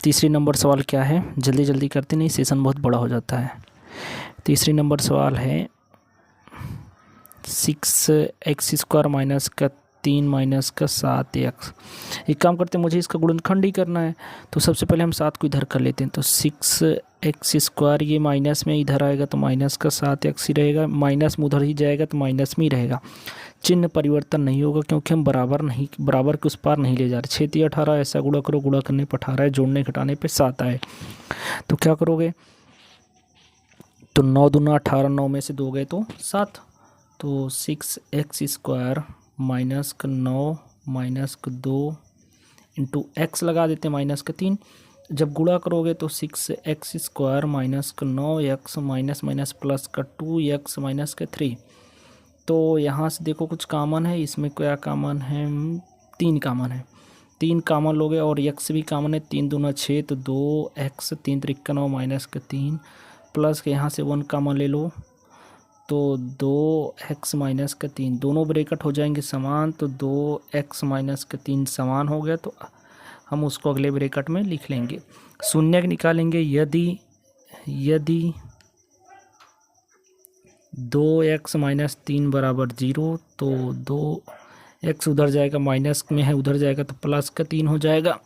तीसरी नंबर सवाल क्या है, जल्दी जल्दी करते नहीं सेशन बहुत बड़ा हो जाता है। तीसरी नंबर सवाल है 6x² माइनस का 3 माइनस का 7x। एक काम करते हैं, मुझे इसका गुणनखंड ही करना है, तो सबसे पहले हम 7 को इधर कर लेते हैं। तो 6x² ये माइनस में इधर आएगा तो माइनस का 7x ही रहेगा, माइनस में उधर ही जाएगा तो माइनस में ही रहेगा, चिन्ह परिवर्तन नहीं होगा क्योंकि हम बराबर के उस पार नहीं ले जा रहे। 6 3 18 ऐसा गुणा करो, गुणा करने पर 18, जोड़ने घटाने पे 7 आए तो क्या करोगे, तो 9 दूना 18, 9 में से 2 गए तो 7, तो 6x² माइनस का 9 माइनस का 2 इंटू एक्स लगा देते हैं माइनस का 3। जब गुणा करोगे तो 6x² माइनस का 9x माइनस माइनस प्लस का 2x माइनस का 3। तो यहाँ से देखो कुछ कॉमन है, इसमें क्या कॉमन है, 3 कॉमन है, 3 कॉमन लोगे और x भी कॉमन है, 3 दूना 6 तो 2x, 3 त्रिक 9 माइनस का 3 प्लस के यहाँ से 1 कॉमन ले लो तो 2x माइनस का 3, दोनों ब्रैकेट हो जाएंगे समान, तो 2x माइनस का 3 समान हो गया, तो हम उसको अगले ब्रैकेट में लिख लेंगे। शून्य निकालेंगे, यदि 2x माइनस 3 बराबर 0 तो 2x उधर जाएगा, माइनस में है उधर जाएगा तो प्लस का 3 हो जाएगा।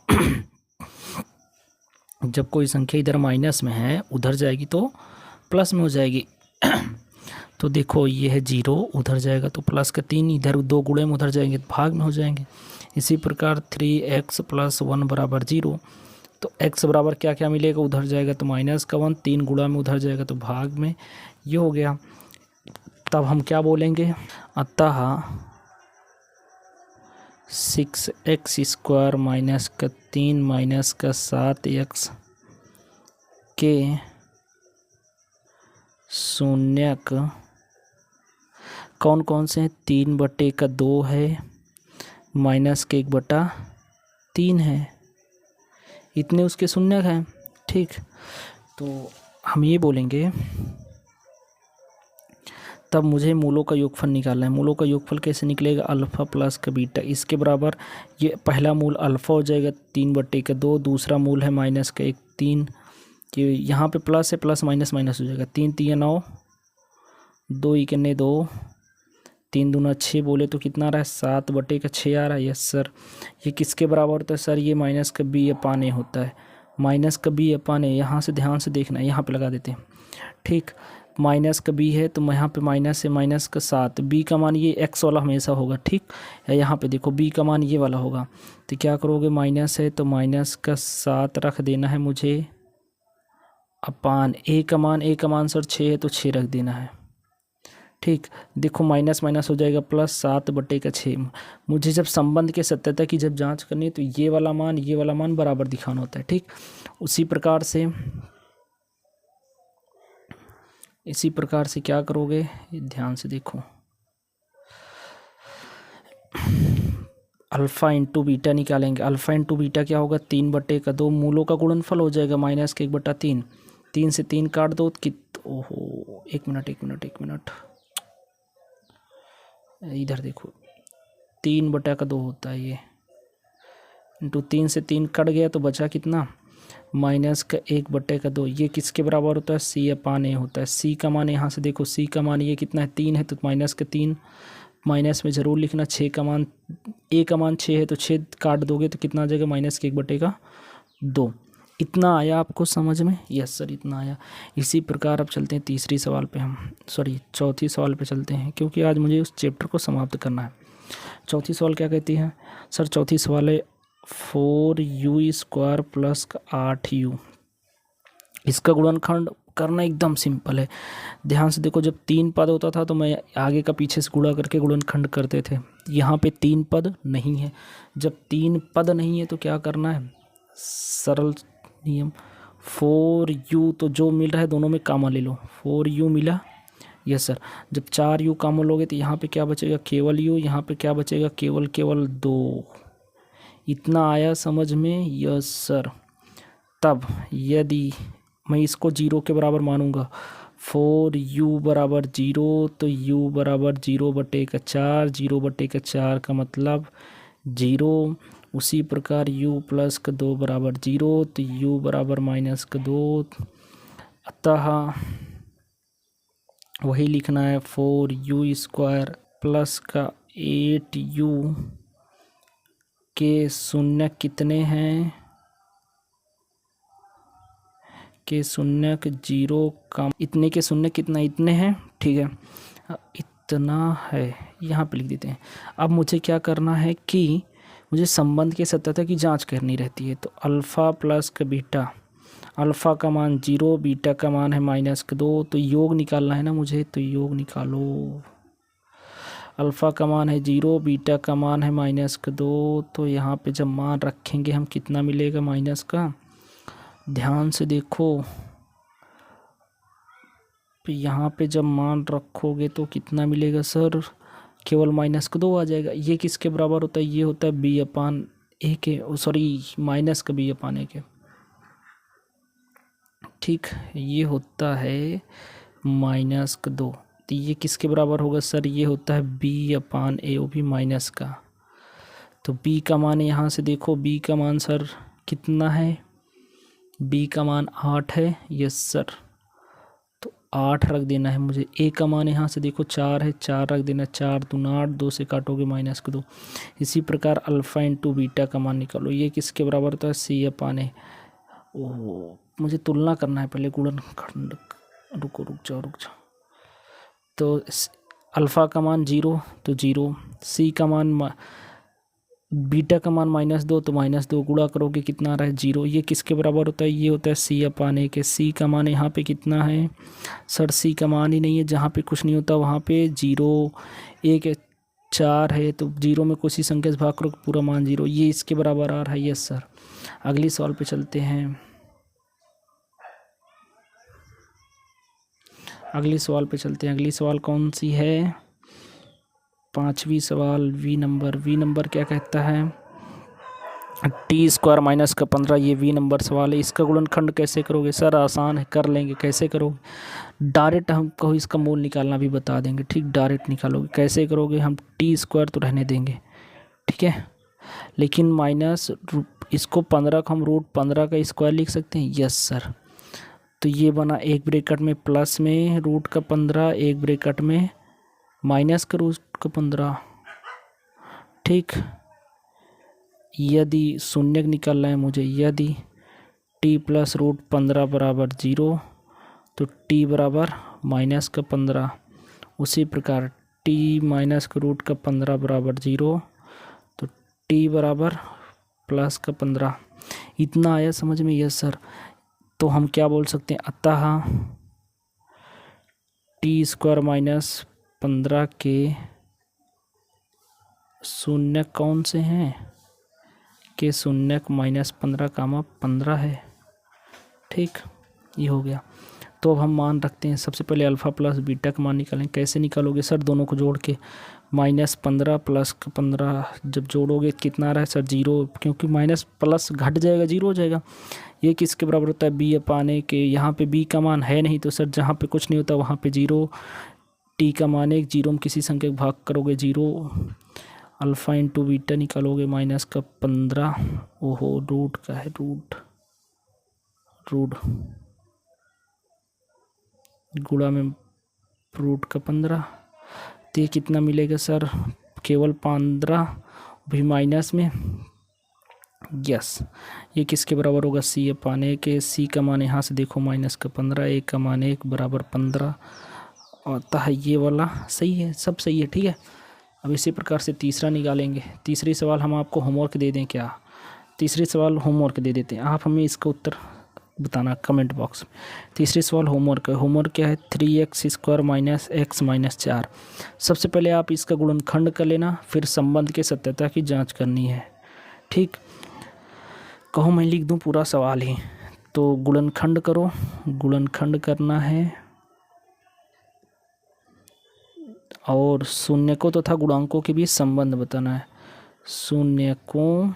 जब कोई संख्या इधर माइनस में है उधर जाएगी तो प्लस में हो जाएगी। तो देखो ये है 0, उधर जाएगा तो प्लस का 3, इधर 2 गुणे में उधर जाएंगे तो भाग में हो जाएंगे। इसी प्रकार 3x + 1 बराबर 0, तो x बराबर क्या क्या मिलेगा, उधर जाएगा तो माइनस का 1, 3 गुणा में उधर जाएगा तो भाग में, ये हो गया। तब हम क्या बोलेंगे, अतः 6x² माइनस का 3 माइनस का 7x के शून्यक कौन कौन से हैं, 3/2 है, माइनस के 1/3 है, इतने उसके शून्यक हैं। ठीक, तो हम ये बोलेंगे, तब मुझे मूलों का योगफल निकालना है। मूलों का योगफल कैसे निकलेगा, अल्फ़ा प्लस का बीटा, इसके बराबर ये पहला मूल अल्फ़ा हो जाएगा 3/2, दूसरा मूल है माइनस का 1 3, कि यहाँ पे प्लस है, प्लस माइनस माइनस हो जाएगा, 3 3 9, 2 1 2, 3 दूना 6 बोले तो कितना आ रहा है, 7/6 आ रहा है। Yes sir. ये किसके बराबर होता है सर, ये माइनस का b/a होता है, माइनस का b/a। यहाँ से ध्यान से देखना, यहाँ पे लगा देते हैं। ठीक, माइनस का b है तो यहाँ पे माइनस है, माइनस का 7, b का मान ये x वाला हमेशा होगा। ठीक, या यहाँ पे देखो b का मान ये वाला होगा, तो क्या करोगे, माइनस है तो माइनस का 7 रख देना है मुझे, अपान a का मान सर 6 है तो 6 रख देना है। ठीक, देखो माइनस माइनस हो जाएगा प्लस, 7/6। मुझे जब संबंध के सत्यता की जब जांच करनी है तो ये वाला मान बराबर दिखाना होता है। ठीक, इसी प्रकार से क्या करोगे, ध्यान से देखो, अल्फ़ा इंटू बीटा निकालेंगे। अल्फ़ा इंटू बीटा क्या होगा, 3/2, मूलों का गुणनफल हो जाएगा माइनस के 1/3, 3 से 3 काट दो कि, ओहो एक मिनट इधर देखो, 3/2 होता है ये, इंटू 3 से 3 कट गया तो बचा कितना, माइनस का 1/2। ये किसके बराबर होता है, c/a होता है। c का मान यहाँ से देखो, c का मान ये कितना है, 3 है तो माइनस का 3, माइनस में ज़रूर लिखना। 6 का मान, a का मान 6 है तो 6 काट दोगे तो कितना आ जाएगा, माइनस के 1/2। इतना आया आपको समझ में, यस सर इतना आया। इसी प्रकार अब चलते हैं चौथी सवाल पे चलते हैं, क्योंकि आज मुझे उस चैप्टर को समाप्त करना है। चौथी सवाल क्या कहती है सर, चौथी सवाल है 4u² प्लस 8u। इसका गुणनखंड करना एकदम सिंपल है। ध्यान से देखो, जब 3 पद होता था तो मैं आगे का पीछे से गुणा करके गुणनखंड करते थे। यहाँ पे 3 पद नहीं है, जब 3 पद नहीं है तो क्या करना है, सरल नियम 4u, तो जो मिल रहा है दोनों में कॉमन ले लो, 4u मिला, यस सर। जब 4u कॉमन लोगे तो यहाँ पे क्या बचेगा, केवल u, यहाँ पे क्या बचेगा, केवल 2। इतना आया समझ में, यस सर। तब यदि मैं इसको 0 के बराबर मानूंगा, 4u बराबर 0, तो u बराबर 0/4, 0/4 का मतलब 0, उसी प्रकार u प्लस का 2 बराबर 0, तो u बराबर माइनस का 2, अतः वही लिखना है 4u² प्लस का 8u के शून्य कितने हैं, के शून्य के 0 कम, इतने के शून्य कितना, इतने हैं, ठीक है, इतना है, यहाँ पे लिख देते हैं। अब मुझे क्या करना है कि मुझे संबंध के सत्यता की जांच करनी रहती है। तो अल्फ़ा प्लस का बीटा, अल्फ़ा का मान 0, बीटा का मान है माइनस का 2, तो योग निकालना है ना मुझे, तो योग निकालो। अल्फ़ा का मान है 0, बीटा का मान है माइनस का 2, तो यहाँ पे जब मान रखेंगे हम कितना मिलेगा माइनस का, ध्यान से देखो, यहाँ पे जब मान रखोगे तो कितना मिलेगा सर, केवल माइनस का 2 आ जाएगा। ये किसके बराबर होता है, ये होता है b/a के, सॉरी माइनस का b/a के, ठीक, ये होता है माइनस का 2, तो ये किसके बराबर होगा सर, ये होता है b/a, वो भी माइनस का। तो b का मान यहाँ से देखो, b का मान सर कितना है, b का मान 8 है, यस सर, तो 8 रख देना है मुझे। a का मान यहाँ से देखो 4 है, 4 रख देना, 4 दूना 8, 2 से काटोगे माइनस का 2। इसी प्रकार अल्फ़ा इंटू बीटा का मान निकालो, ये किसके बराबर होता है, c/a। ओह, मुझे तुलना करना है पहले, गुणनखंड, रुक जाओ। तो अल्फ़ा का मान 0, तो 0, c का मान, बीटा का मान -2, तो -2 गुणा करोगे कितना आ रहा है 0, ये किसके बराबर होता है, ये होता है c/a के। c का मान यहाँ पे कितना है सर, c का मान ही नहीं है, जहाँ पे कुछ नहीं होता वहाँ पे 0, 1 4 है, तो 0 में कोई सी संख्या से भाग करो पूरा मान 0, ये इसके बराबर आ रहा है, यस सर। अगली सवाल पे चलते हैं, अगली सवाल कौन सी है, 5वीं सवाल, वी नंबर क्या कहता है, t² माइनस का 15, ये वी नंबर सवाल है। इसका गुणनखंड कैसे करोगे सर, आसान है, कर लेंगे। कैसे करोगे, डायरेक्ट हमको इसका मूल निकालना भी बता देंगे, ठीक, डायरेक्ट निकालोगे। कैसे करोगे, हम t² तो रहने देंगे, ठीक है, लेकिन माइनस इसको 15 को हम √15 का स्क्वायर लिख सकते हैं, यस सर। तो ये बना एक ब्रैकेट में प्लस में √15, एक ब्रैकेट में माइनस का √15, ठीक। यदि शून्य निकालना है मुझे, यदि t प्लस √15 बराबर 0, तो t बराबर माइनस का 15, उसी प्रकार t माइनस का √15 बराबर 0, तो t बराबर प्लस का 15। इतना आया समझ में, यस सर। तो हम क्या बोल सकते हैं, अतः t² माइनस 15 के शून्य कौन से हैं, के शून्य -15 15 है, ठीक, ये हो गया। तो अब हम मान रखते हैं, सबसे पहले अल्फ़ा प्लस बीटा का मान निकालें। कैसे निकालोगे सर, दोनों को जोड़ के, -15 प्लस 15 जब जोड़ोगे कितना आ रहा है सर, 0, क्योंकि माइनस प्लस घट जाएगा 0 हो जाएगा। ये किसके बराबर होता है, b/a के। यहाँ पे b का मान है नहीं, तो सर जहाँ पे कुछ नहीं होता वहाँ पे 0, t का मान 1, 0 में किसी संख्या भाग करोगे 0, अल्फ़ा इंटू बीटा निकालोगे माइनस का 15, ओहो रूट का है, रूट गुणा में रूट का 15, तो ये कितना मिलेगा सर, केवल 15 भी माइनस में, यस। ये किसके बराबर होगा, c/a के। c का मान यहाँ से देखो माइनस का 15, a का मान 1 बराबर 15, अतः ये वाला सही है, सब सही है, ठीक है। अब इसी प्रकार से तीसरा निकालेंगे। तीसरी सवाल हम आपको होमवर्क दे दें क्या, तीसरी सवाल होमवर्क दे देते हैं, आप हमें इसका उत्तर बताना कमेंट बॉक्स में। तीसरी सवाल होमवर्क है, होमवर्क क्या है, 3x² माइनस x माइनस 4। सबसे पहले आप इसका गुणनखंड कर लेना, फिर संबंध के सत्यता की जांच करनी है, ठीक। कहो मैं लिख दूं पूरा सवाल ही, तो गुणनखंड करो, गुणनखंड करना है, और शून्यकों तथा गुणांकों के बीच संबंध बताना है। शून्यकों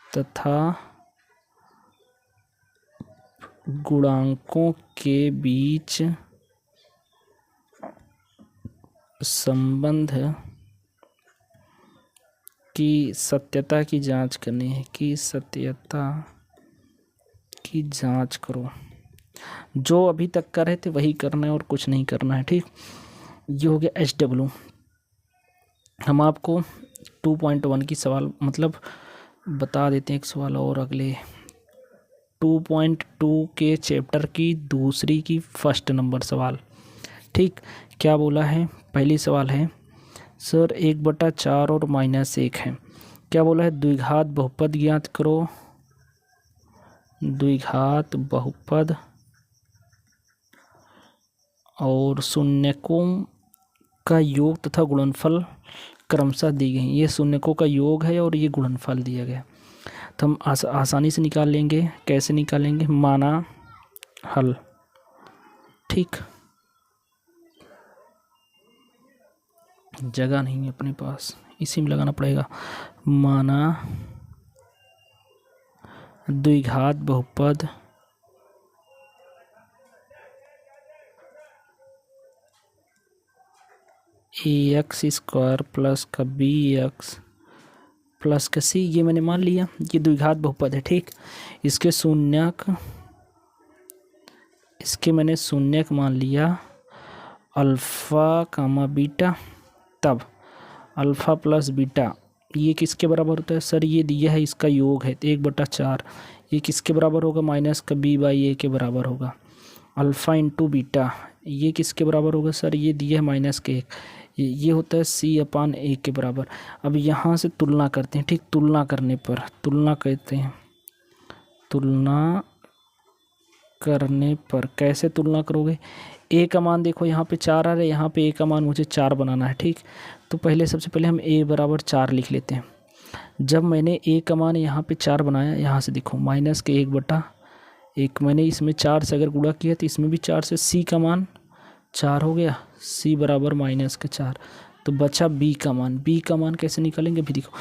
तथा गुणांकों के बीच संबंध की सत्यता की जांच करनी है, कि सत्यता की जांच करो। जो अभी तक कर रहे थे वही करना है और कुछ नहीं करना है, ठीक। ये हो गया SW। हम आपको 2.1 की सवाल मतलब बता देते हैं एक सवाल और अगले 2.2 के चैप्टर की दूसरी की फर्स्ट नंबर सवाल, ठीक। क्या बोला है, पहली सवाल है सर 1/4 और -1 है। क्या बोला है, द्विघात बहुपद ज्ञात करो। द्विघात बहुपद और शून्यकों का योग तथा गुणनफल क्रमशः दी गई। ये शून्यकों का योग है और ये गुणनफल दिया गया, तो हम आसानी से निकाल लेंगे। कैसे निकालेंगे, माना हल, ठीक। जगह नहीं है अपने पास, इसी में लगाना पड़ेगा। माना द्विघात बहुपद ax² प्लस का bx प्लस का c, ये मैंने मान लिया ये द्विघात बहुपद है, ठीक। इसके मैंने शून्यक मान लिया अल्फ़ा कामा बीटा। तब अल्फ़ा प्लस बीटा ये किसके बराबर होता है, सर ये दिया है इसका योग है 1/4। ये किसके बराबर होगा, माइनस का b/a के बराबर होगा। अल्फ़ा इंटू बीटा ये किसके बराबर होगा, सर ये दिया है -1। ये होता है c/a के बराबर। अब यहाँ से तुलना करते हैं, ठीक। तुलना करने पर तुलना कहते हैं, तुलना करने पर कैसे तुलना करोगे, a का मान देखो यहाँ पे 4 आ रहा है, यहाँ पे a का मान मुझे 4 बनाना है, ठीक। तो सबसे पहले हम a बराबर 4 लिख लेते हैं। जब मैंने a का मान यहाँ पे 4 बनाया, यहाँ से देखो माइनस के 1/1 मैंने इसमें 4 से अगर गुणा किया तो इसमें भी 4 से c का मान 4 हो गया, c बराबर -4। तो बचा b का मान। b का मान कैसे निकालेंगे, अभी देखो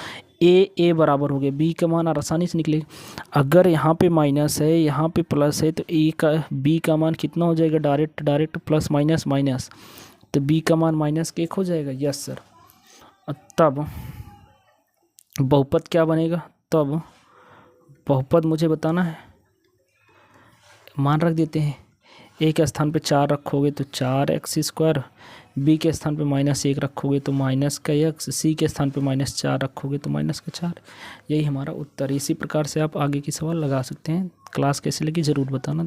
a बराबर हो गया, b का मान आसानी से निकलेगा। अगर यहाँ पे माइनस है यहाँ पे प्लस है तो b का मान कितना हो जाएगा, डायरेक्ट प्लस माइनस, तो b का मान -1 हो जाएगा। Yes sir. तब बहुपद क्या बनेगा, तब बहुपद मुझे बताना है, मान रख देते हैं। a के स्थान पे 4 रखोगे तो 4x², b के स्थान पे -1 रखोगे तो -x, c के स्थान पे -4 रखोगे तो -4। यही हमारा उत्तर। इसी प्रकार से आप आगे की सवाल लगा सकते हैं। क्लास कैसी लगी ज़रूर बताना।